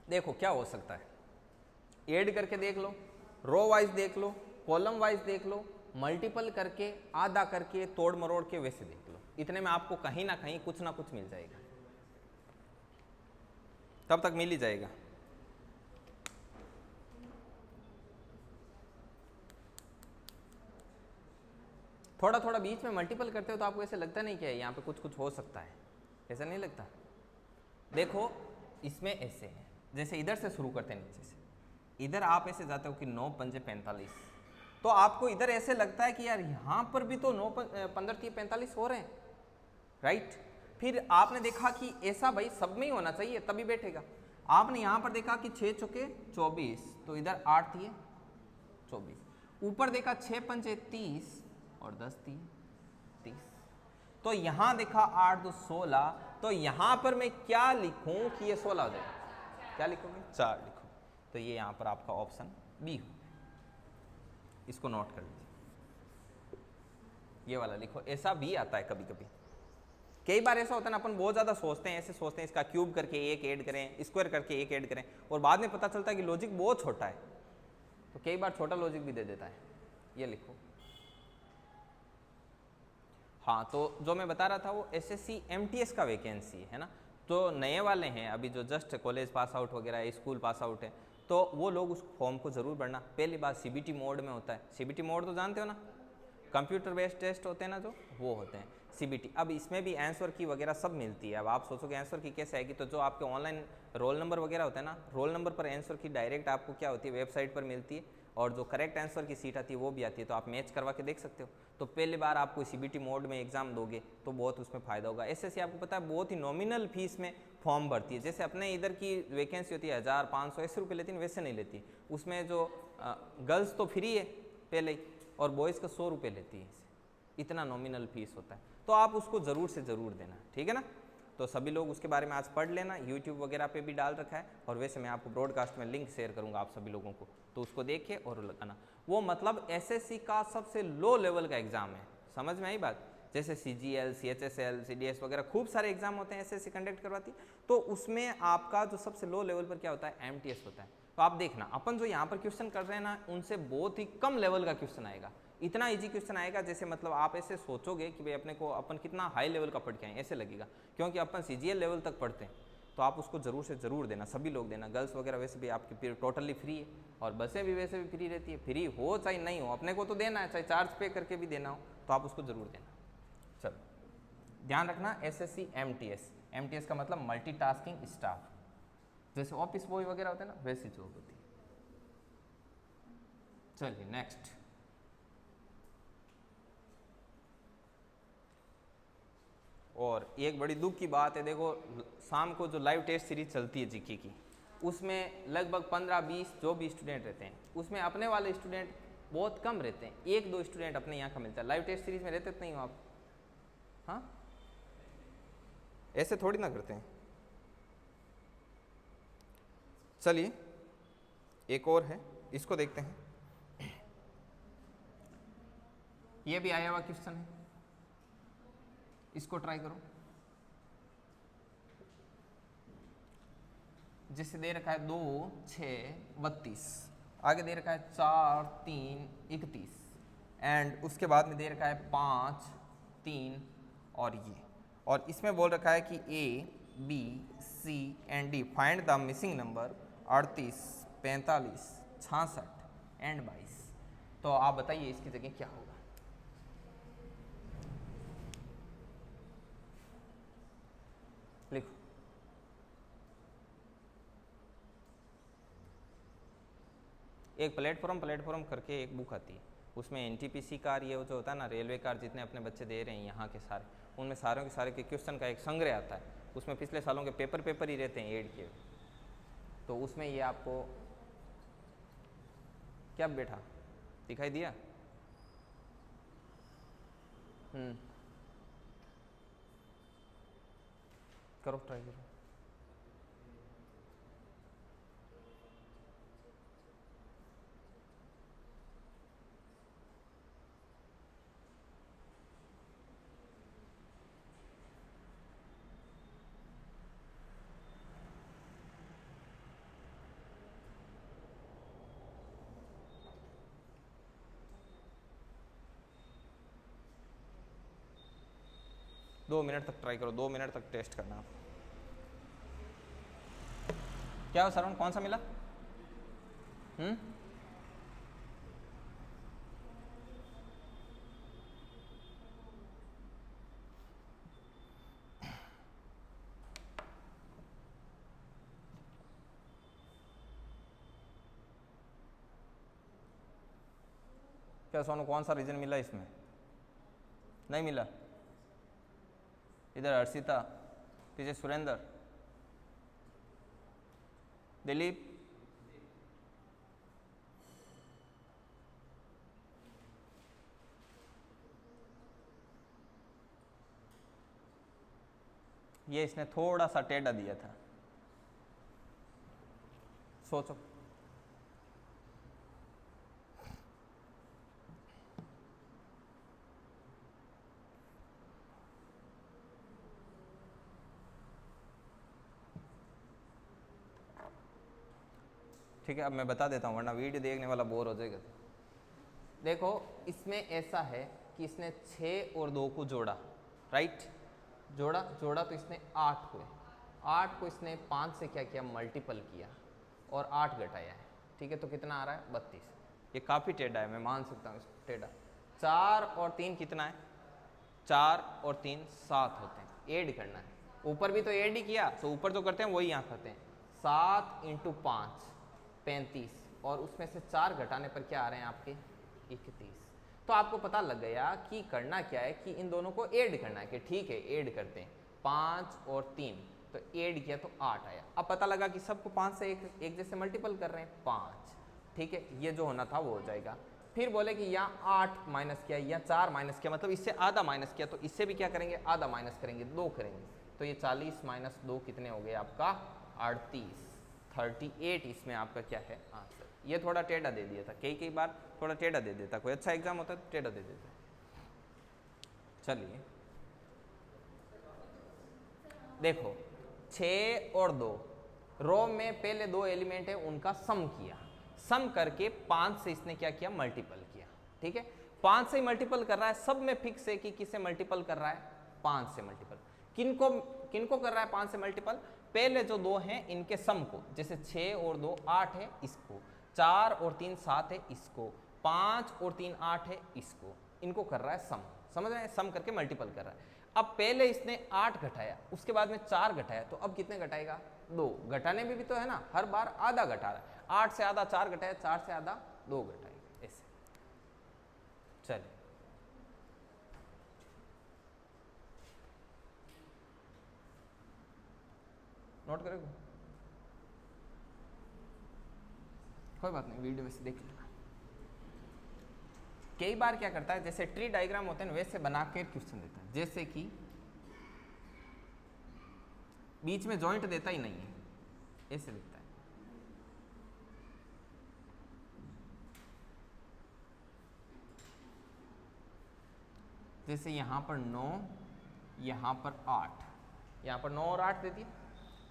देखो क्या हो सकता है, ऐड करके देख लो, रो वाइज देख लो, कॉलम वाइज देख लो, मल्टीपल करके, आधा करके, तोड़ मरोड़ के, वैसे देख लो। इतने में आपको कहीं ना कहीं कुछ ना कुछ मिल जाएगा, तब तक मिल ही जाएगा। थोड़ा थोड़ा बीच में मल्टीपल करते हो तो आपको ऐसे लगता नहीं कि यहाँ पे कुछ कुछ हो सकता है, ऐसा नहीं लगता। देखो इसमें ऐसे है, जैसे इधर से शुरू करते हैं नीचे से, इधर आप ऐसे जाते हो कि 9 पंजे 45, तो आपको इधर ऐसे लगता है कि यार यहाँ पर भी तो 9 15 3 45 हो रहे हैं, राइट। फिर आपने देखा कि ऐसा भाई सब में ही होना चाहिए तभी बैठेगा। आपने यहाँ पर देखा कि 6 चौके 24, तो इधर 8 दिए 24, ऊपर देखा 6 पंजे 30 और 10 दिए 30, तो यहाँ देखा 8 2 16, तो यहाँ पर मैं क्या लिखूं कि ये 16 हो जाए, क्या लिखोगे 4 लिखो, तो ये यहाँ पर आपका ऑप्शन बी हो, इसको नोट कर लीजिए, ये वाला लिखो। ऐसा भी आता है कभी कभी, कई बार ऐसा होता है ना, अपन बहुत ज़्यादा सोचते हैं, ऐसे सोचते हैं इसका क्यूब करके एक ऐड करें, स्क्वायर करके एक ऐड करें, और बाद में पता चलता है कि लॉजिक बहुत छोटा है, तो कई बार छोटा लॉजिक भी दे देता है। ये लिखो। हाँ, तो जो मैं बता रहा था वो एसएससी एमटीएस का वैकेंसी है ना, तो नए वाले हैं अभी जो जस्ट कॉलेज पास आउट वगैरह है, स्कूल पास आउट है, तो वो लोग उस फॉर्म को ज़रूर भरना। पहली बात सीबीटी मोड में होता है, सीबीटी मोड तो जानते हो ना, कंप्यूटर बेस्ड टेस्ट होते हैं ना, जो वो होते हैं सीबीटी। अब इसमें भी आंसर की वगैरह सब मिलती है। अब आप सोचोगे आंसर की कैसे आएगी, तो जो आपके ऑनलाइन रोल नंबर वगैरह होता है ना, रोल नंबर पर आंसर की डायरेक्ट आपको क्या होती है वेबसाइट पर मिलती है, और जो करेक्ट आंसर की सीट आती है वो भी आती है, तो आप मैच करवा के देख सकते हो। तो पहली बार आप कोई सीबीटी मोड में एग्जाम दोगे तो बहुत उसमें फ़ायदा होगा। एसएससी आपको पता है बहुत ही नॉमिनल फीस में फॉर्म भरती है, जैसे अपने इधर की वैकेंसी होती है 1000 500 ऐसे रुपये लेती है, वैसे नहीं लेती। उसमें जो गर्ल्स तो फ्री है पहले ही, और बॉयज़ का 100 रुपये लेती है, इतना नॉमिनल फीस होता है, तो आप उसको ज़रूर से ज़रूर देना, ठीक है ना। तो सभी लोग उसके बारे में आज पढ़ लेना, यूट्यूब वगैरह पे भी डाल रखा है, और वैसे मैं आपको ब्रॉडकास्ट में लिंक शेयर करूंगा आप सभी लोगों को, तो उसको देखिए और लगाना। वो मतलब एसएससी का सबसे लो लेवल का एग्जाम है, समझ में आई बात। जैसे सीजीएल, सीएचएसएल, सीडीएस वगैरह खूब सारे एग्जाम होते हैं एसएससी कंडक्ट करवाती, तो उसमें आपका जो सबसे लो लेवल पर क्या होता है, एमटीएस होता है। तो आप देखना अपन जो यहाँ पर क्वेश्चन कर रहे हैं ना, उनसे बहुत ही कम लेवल का क्वेश्चन आएगा, इतना इजी क्वेश्चन आएगा जैसे मतलब आप ऐसे सोचोगे कि भाई अपने को अपन कितना हाई लेवल का पढ़ के आए, ऐसे लगेगा, क्योंकि अपन सीजीएल लेवल तक पढ़ते हैं। तो आप उसको ज़रूर से ज़रूर देना, सभी लोग देना। गर्ल्स वगैरह वैसे भी आपकी पीरियड टोटली फ्री है, और बसें भी वैसे भी फ्री रहती है, फ्री हो चाहे नहीं हो, अपने को तो देना है, चाहे चार्ज पे करके भी देना हो, तो आप उसको ज़रूर देना। चलो ध्यान रखना, एसएससी एमटीएस, एमटीएस का मतलब मल्टीटास्किंग स्टाफ, जैसे ऑफिस बॉय वगैरह होते हैं ना, वैसी जॉब होती है। चलिए नेक्स्ट, और एक बड़ी दुख की बात है, देखो शाम को जो लाइव टेस्ट सीरीज चलती है जीके की, उसमें लगभग 15-20 जो भी स्टूडेंट रहते हैं, उसमें अपने वाले स्टूडेंट बहुत कम रहते हैं, 1-2 स्टूडेंट अपने यहाँ का मिलता है। लाइव टेस्ट सीरीज में रहते तो नहीं हो आप? हाँ, ऐसे थोड़ी ना करते हैं। चलिए एक और है, इसको देखते हैं। ये भी आया हुआ क्वेश्चन है, इसको ट्राई करो। जिससे दे रखा है 2, 6, 32, आगे दे रखा है 4, 3, 31 एंड उसके बाद में दे रखा है 5, 3 और ये, और इसमें बोल रखा है कि A, B, C and D find the missing number 38, 45, 66 and 22। तो आप बताइए इसकी जगह क्या होगा? लिखो। एक प्लेटफॉर्म करके एक बुक आती है, उसमें NTPC कार, ये जो होता है ना रेलवे कार, जितने अपने बच्चे दे रहे हैं यहाँ के सारे, उनमें सारों के सारे के क्वेश्चन का एक संग्रह आता है। उसमें पिछले सालों के पेपर ही रहते हैं एड के। तो उसमें ये आपको क्या बैठा दिखाई दिया? करो, ट्राई करो। दो मिनट तक ट्राई करो, 2 मिनट तक टेस्ट करना आप। क्या सरवण, कौन सा मिला? क्या सोनू, कौन सा रीजन मिला इसमें? नहीं मिला। इधर हर्षिता, पीछे सुरेंद्र, दिलीप, ये इसने थोड़ा सा टेढ़ा दिया था, सोचो। ठीक है, अब मैं बता देता हूँ वरना वीडियो देखने वाला बोर हो जाएगा। देखो इसमें ऐसा है कि इसने 6 और 2 को जोड़ा, राइट? जोड़ा तो इसने 8 हुए, 8 को इसने 5 से क्या किया, मल्टीपल किया और 8 घटाया है। ठीक है, तो कितना आ रहा है? 32। ये काफ़ी टेढ़ा है, मैं मान सकता हूँ इसको टेढ़ा। 4 और 3 कितना है? 4 और 3 7 होते हैं, ऐड करना है। ऊपर भी तो ऐड ही किया, तो ऊपर जो करते हैं वही यहाँ करते हैं। 7 × 5 35, और उसमें से 4 घटाने पर क्या आ रहे हैं आपके? 31। तो आपको पता लग गया कि करना क्या है, कि इन दोनों को ऐड करना है। कि ठीक है ऐड करते हैं, 5 और 3, तो ऐड किया तो 8 आया। अब पता लगा कि सबको 5 से एक जैसे मल्टीपल कर रहे हैं, 5। ठीक है, ये जो होना था वो हो जाएगा। फिर बोले कि यहाँ 8 माइनस किया या 4 माइनस किया, मतलब इससे आधा माइनस किया, तो इससे भी क्या करेंगे? आधा माइनस करेंगे, 2 करेंगे। तो ये 40 माइनस 2 कितने हो गए आपका? 38। 38 इसमें आपका क्या है? आंसर। ये थोड़ा टेढ़ा दे दिया था, कई बार थोड़ा टेढ़ा दे देता, कोई अच्छा एग्जाम होता है तो टेढ़ा दे देता। चलिए देखो, 6 और 2 रो में पहले 2 एलिमेंट है, उनका सम किया, सम करके 5 से इसने क्या किया? मल्टीपल किया। ठीक है, 5 से मल्टीपल कर रहा है, सब में फिक्स है कि किससे मल्टीपल कर रहा है? 5 से मल्टीपल। किनको कर रहा है 5 से मल्टीपल? पहले जो 2 हैं इनके सम को, जैसे 6 और 2 8 है, इसको 4 और 3 7 है, इसको 5 और 3 8 है, इसको, इनको कर रहा है सम। समझ रहे हैं? सम करके मल्टीपल कर रहा है। अब पहले इसने 8 घटाया, उसके बाद में 4 घटाया, तो अब कितने घटाएगा? 2। घटाने में भी तो है ना, हर बार आधा घटा रहा है। 8 से आधा 4 घटाया, 4 से आधा 2 घटाएगा, ऐसे। चलिए नोट करेगा? कोई बात नहीं, वीडियो में से देख लेना। कई बार क्या करता है, जैसे ट्री डायग्राम होते हैं वैसे बना के क्वेश्चन देता है, जैसे कि बीच में जॉइंट देता ही नहीं है, ऐसे देता है। जैसे यहाँ पर 9, यहाँ पर 8, यहाँ पर 9 और 8 दे दिया,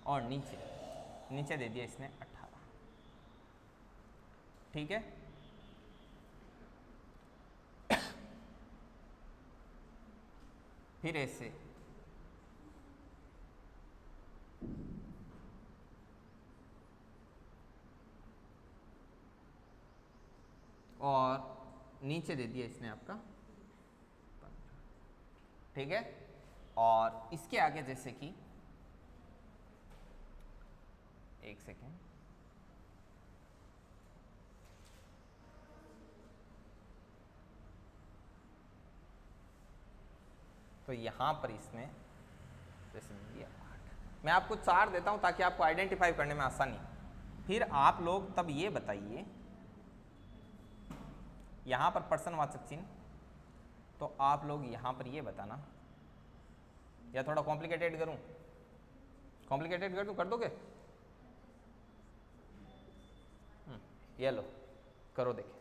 और नीचे दे दिया इसने 18। ठीक है, फिर ऐसे और नीचे दे दिया इसने आपका 15। ठीक है, और इसके आगे जैसे कि, एक सेकेंड, तो यहां पर इसने जैसे दिया 8। मैं आपको 4 देता हूं ताकि आपको आइडेंटिफाई करने में आसानी। फिर आप लोग तब ये बताइए, यहां पर पर्सनवाचक चिन्ह, तो आप लोग यहां पर ये बताना, या थोड़ा कॉम्प्लिकेटेड करूं? कॉम्प्लिकेटेड कर दूं, कर दोगे? ये लो, करो देखे।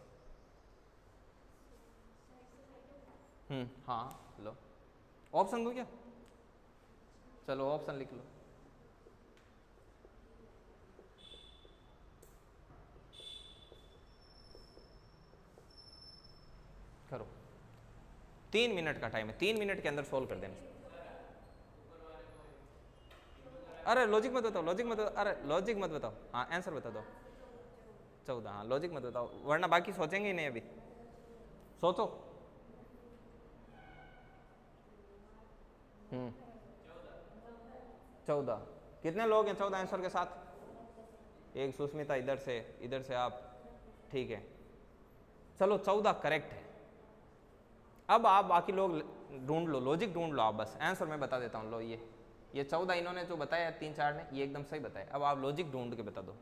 हाँ लो, ऑप्शन दूं क्या? चलो ऑप्शन लिख लो। करो, 3 मिनट का टाइम है, 3 मिनट के अंदर सोल्व कर देना। अरे लॉजिक मत बताओ, लॉजिक मत बताओ, अरे लॉजिक मत बताओ, हाँ आंसर बता दो। 14, हाँ लॉजिक मत बताओ, वरना बाकी सोचेंगे ही नहीं। अभी सोचो। 14, कितने लोग हैं 14 आंसर के साथ? एक सुष्मिता, इधर से आप, ठीक है, चलो 14 करेक्ट है। अब आप बाकी लोग ढूंढ लो, लॉजिक ढूंढ लो आप, बस आंसर मैं बता देता हूँ। लो ये 14 इन्होंने जो बताया 3-4 ने, ये एकदम सही बताया। अब आप लॉजिक ढूंढ के बता दो।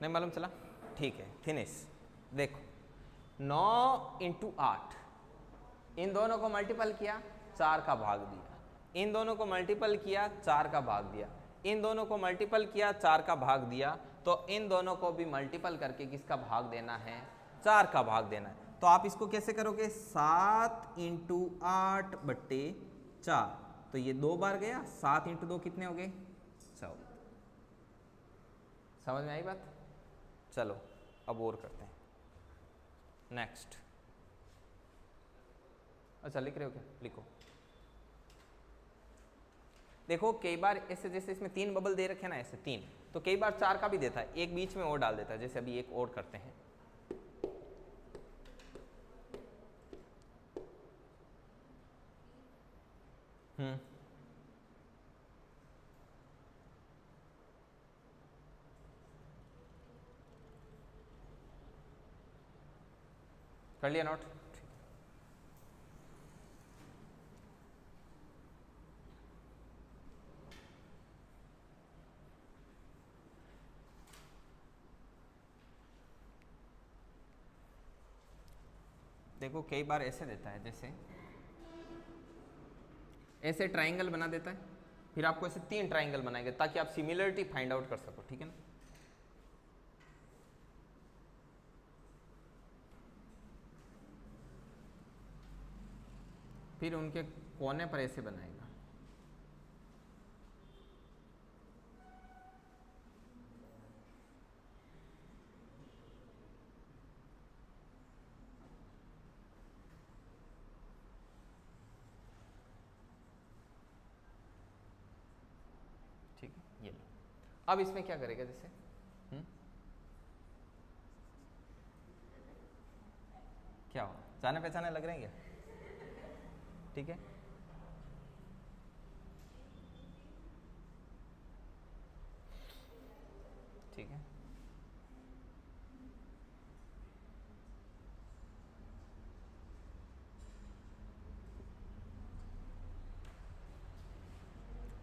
नहीं मालूम चला? ठीक है, फिनिश। देखो 9 × 8, इन दोनों को मल्टीपल किया, 4 का भाग दिया, इन दोनों को मल्टीपल किया, 4 का भाग दिया, इन दोनों को मल्टीपल किया, 4 का भाग दिया, तो इन दोनों को भी मल्टीपल करके किसका भाग देना है? 4 का भाग देना है। तो आप इसको कैसे करोगे? 7 × 8/4, तो ये 2 बार गया, 7 × 2 कितने हो गए? 14। समझ में आई बात? चलो अब और करते हैं, नेक्स्ट। अच्छा लिख रहे हो क्या? लिखो। देखो कई बार ऐसे, जैसे इसमें 3 बबल दे रखे ना, ऐसे 3, तो कई बार 4 का भी देता है, एक बीच में और डाल देता है। जैसे अभी एक और करते हैं, कर लिया नोट? देखो कई बार ऐसे देता है, जैसे ऐसे ट्राइंगल बना देता है, फिर आपको ऐसे 3 ट्राइंगल बनाएंगे ताकि आप सिमिलरिटी फाइंड आउट कर सको। ठीक है ना? फिर उनके कोने पर ऐसे बनाएगा, ठीक है? ये लो। अब इसमें क्या करेगा? जैसे क्या हो, जाने पहचाने लग रहे हैं क्या? ठीक है, ठीक है,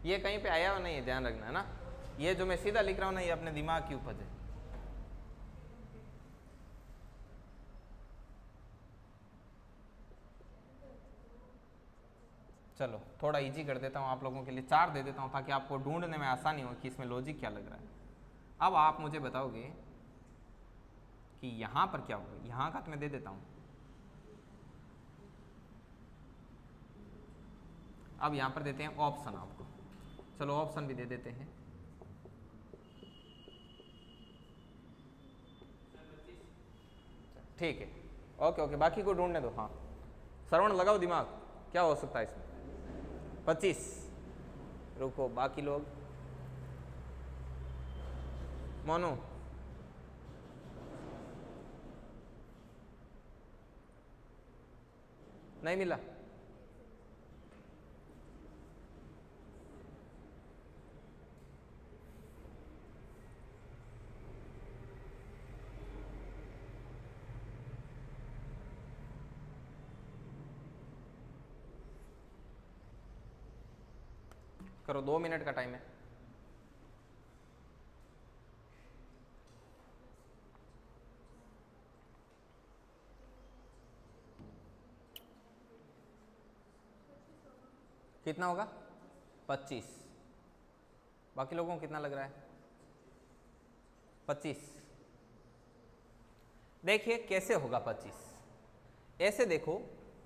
ये कहीं पे आया हो नहीं है, ध्यान रखना है ना। ये जो मैं सीधा लिख रहा हूँ ना, ये अपने दिमाग की उपज है। चलो थोड़ा इजी कर देता हूँ आप लोगों के लिए, 4 दे देता हूँ ताकि आपको ढूंढने में आसानी हो कि इसमें लॉजिक क्या लग रहा है। अब आप मुझे बताओगे कि यहाँ पर क्या होगा। यहाँ का तो मैं दे देता हूँ। अब यहाँ पर देते हैं ऑप्शन आपको। चलो ऑप्शन भी दे देते हैं। ठीक है, ओके ओके, बाकी को ढूंढने दो। हाँ श्रवण लगाओ दिमाग, क्या हो सकता है इसमें। 25। रुको बाकी लोग। मोनू नहीं मिला। करो, 2 मिनट का टाइम है। कितना होगा? 25। बाकी लोगों को कितना लग रहा है? 25। देखिए कैसे होगा 25। ऐसे देखो,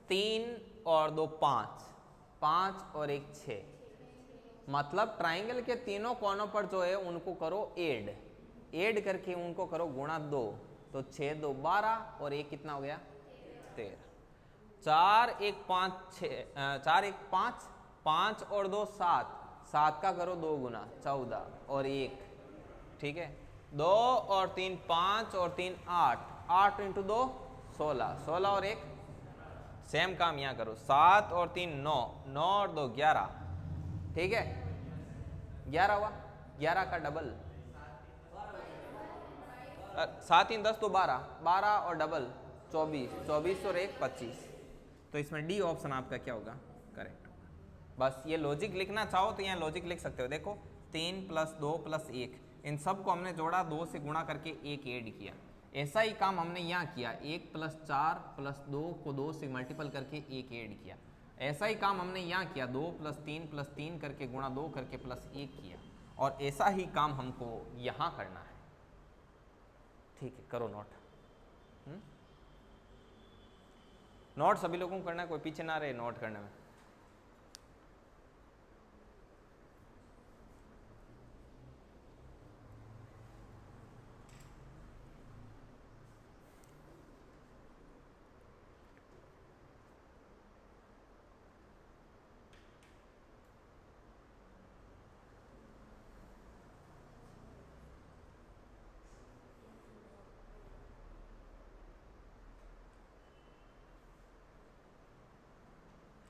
3 और 2 5, 5 और 1 6, मतलब ट्राइंगल के तीनों कोनों पर जो है उनको करो ऐड करके उनको करो गुणा 2, तो 6 2 12 और 1 कितना हो गया? 13। 4 1 5 6, 4 1 5, 5 और 2 7, 7 का करो 2 गुना 14 और 1, ठीक है। 2 और 3 5 और 3 8, 8 इंटू 2 16, 16 और 1 सेम काम यहाँ करो। 7 और 3 9, 9 और 2 11, ठीक है। 11 हुआ, 11 का डबल। 7 3 10 तो 12, 12 और डबल 24, 24 और 1 25। तो इसमें डी ऑप्शन आपका क्या होगा? करेक्ट। बस ये लॉजिक लिखना चाहो तो यहाँ लॉजिक लिख सकते हो। देखो 3 + 2 + 1, इन सब को हमने जोड़ा, 2 से गुणा करके 1 ऐड किया। ऐसा ही काम हमने यहाँ किया, 1 + 4 + 2 को 2 से मल्टीपल करके 1 ऐड किया। ऐसा ही काम हमने यहाँ किया, 2 + 3 + 3 करके गुणा 2 करके +1 किया। और ऐसा ही काम हमको यहाँ करना है। ठीक है, करो नोट। नोट सभी लोगों को करना है, कोई पीछे ना रहे नोट करने में।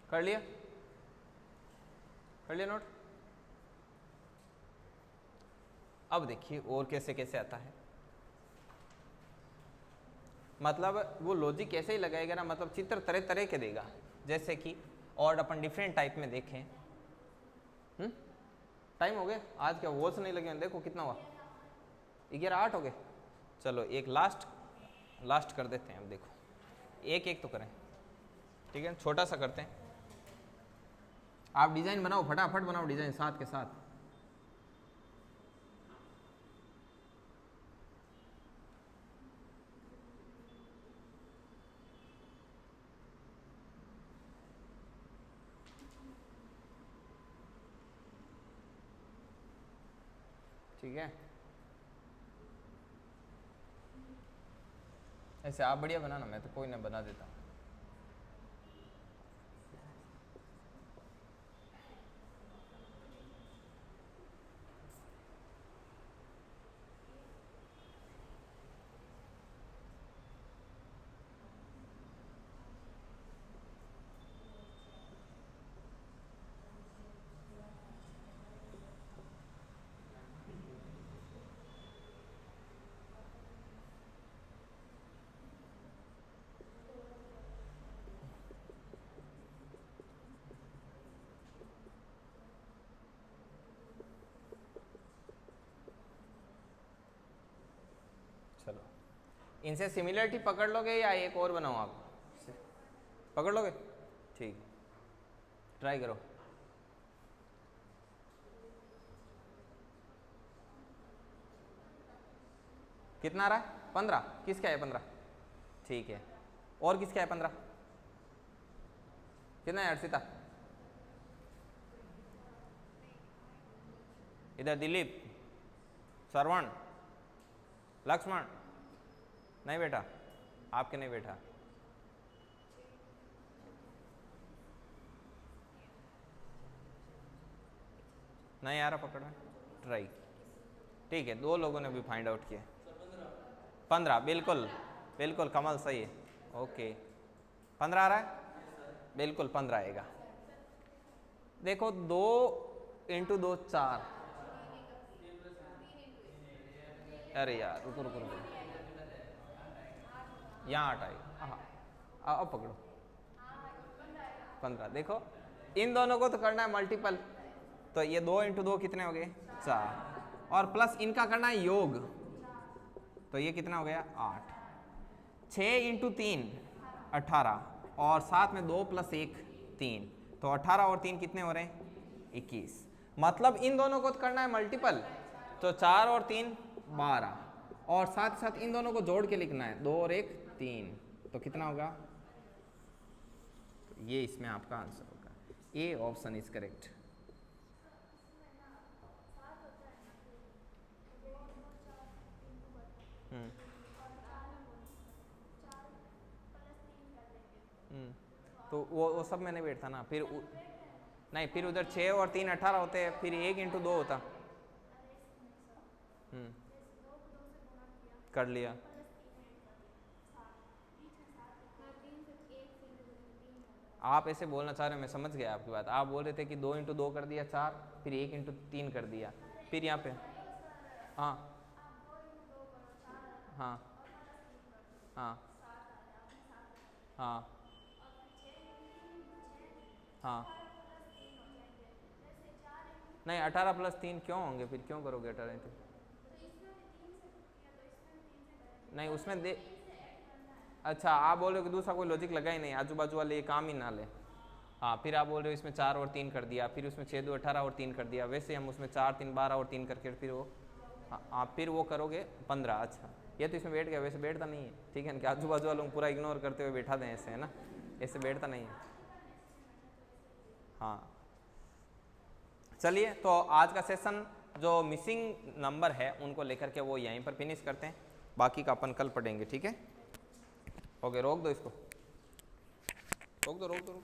कर लिया? कर लिया नोट? अब देखिए और कैसे कैसे आता है। मतलब वो लॉजिक कैसे ही लगाएगा ना, मतलब चित्र तरह तरह के देगा। जैसे कि और अपन डिफरेंट टाइप में देखें। टाइम हो गया आज, क्या वॉच नहीं लगे? देखो कितना हुआ, 11 8 हो गए। चलो एक लास्ट कर देते हैं। अब देखो एक एक तो करें, ठीक है। छोटा सा करते हैं। आप डिजाइन बनाओ, फटाफट बनाओ डिजाइन साथ के साथ। ठीक है, ऐसे आप बढ़िया बनाना, मैं तो कोई ना बना देता हूँ। इनसे सिमिलरिटी पकड़ लोगे या एक और बनाऊँ आप? पकड़ लोगे? ठीक, ट्राई करो। कितना आ रहा है? 15। किसका है 15? ठीक है, और किसका है 15? कितना है अर्षिता? इधर दिलीप, श्रवण, लक्ष्मण, नहीं बेटा, आपके नहीं बेटा। नहीं आ रहा पकड़ में, ट्राई। ठीक है, 2 लोगों ने भी फाइंड आउट किया। 15, बिल्कुल बिल्कुल कमल सही है। ओके, 15 आ रहा है, बिल्कुल 15 आएगा। देखो 2 इंटू 2 4। अरे यार रुको रुको रुको, यहाँ 8 आएगा। हाँ अब पकड़ो 15। देखो इन दोनों को तो करना है मल्टीपल, तो ये 2 इंटू 2 कितने हो गए? 4, और प्लस इनका करना है योग, तो ये कितना हो गया? 8। 6 इंटू 3 18, और साथ में 2 प्लस 1 3, तो 18 और 3 कितने हो रहे हैं? 21। मतलब इन दोनों को तो करना है मल्टीपल, तो 4 और 3 12, और साथ ही साथ इन दोनों को जोड़ के लिखना है, 2 और 1 3, तो कितना होगा? तो ये इसमें आपका आंसर होगा। A option is correct. तो वो सब मैंने बैठता ना, फिर नहीं, फिर उधर 6 और 3 18 होते हैं, फिर 1 इंटू 2 होता। कर लिया। आप ऐसे बोलना चाह रहे हो, मैं समझ गया आपकी बात। आप बोल रहे थे कि 2 इंटू 2 कर दिया 4, फिर 1 इंटू 3 कर दिया, फिर यहाँ पे हाँ हाँ हाँ हाँ हाँ। नहीं 18 प्लस 3 क्यों होंगे? फिर क्यों करोगे 18 इंटू? नहीं उसमें दे, अच्छा आप बोल रहे हो कि दूसरा कोई लॉजिक लगा ही नहीं, आजू बाजू वाले ये काम ही ना ले। हाँ, फिर आप बोल रहे हो इसमें 4 और 3 कर दिया, फिर उसमें 6 2 18 और 3 कर दिया, वैसे हम उसमें 4 3 12 और 3 करके फिर वो आप फिर वो करोगे 15। अच्छा ये तो इसमें बैठ गया, वैसे बैठता नहीं है। ठीक है ना, कि आजू बाजू वालों को पूरा इग्नोर करते हुए बैठा दें ऐसे, है ना, ऐसे बैठता नहीं है। हाँ चलिए, तो आज का सेशन जो मिसिंग नंबर है उनको लेकर के वो यहीं पर फिनिश करते हैं, बाकी का अपन कल पढ़ेंगे। ठीक है, ओके, रोक दो इसको, रोक दो।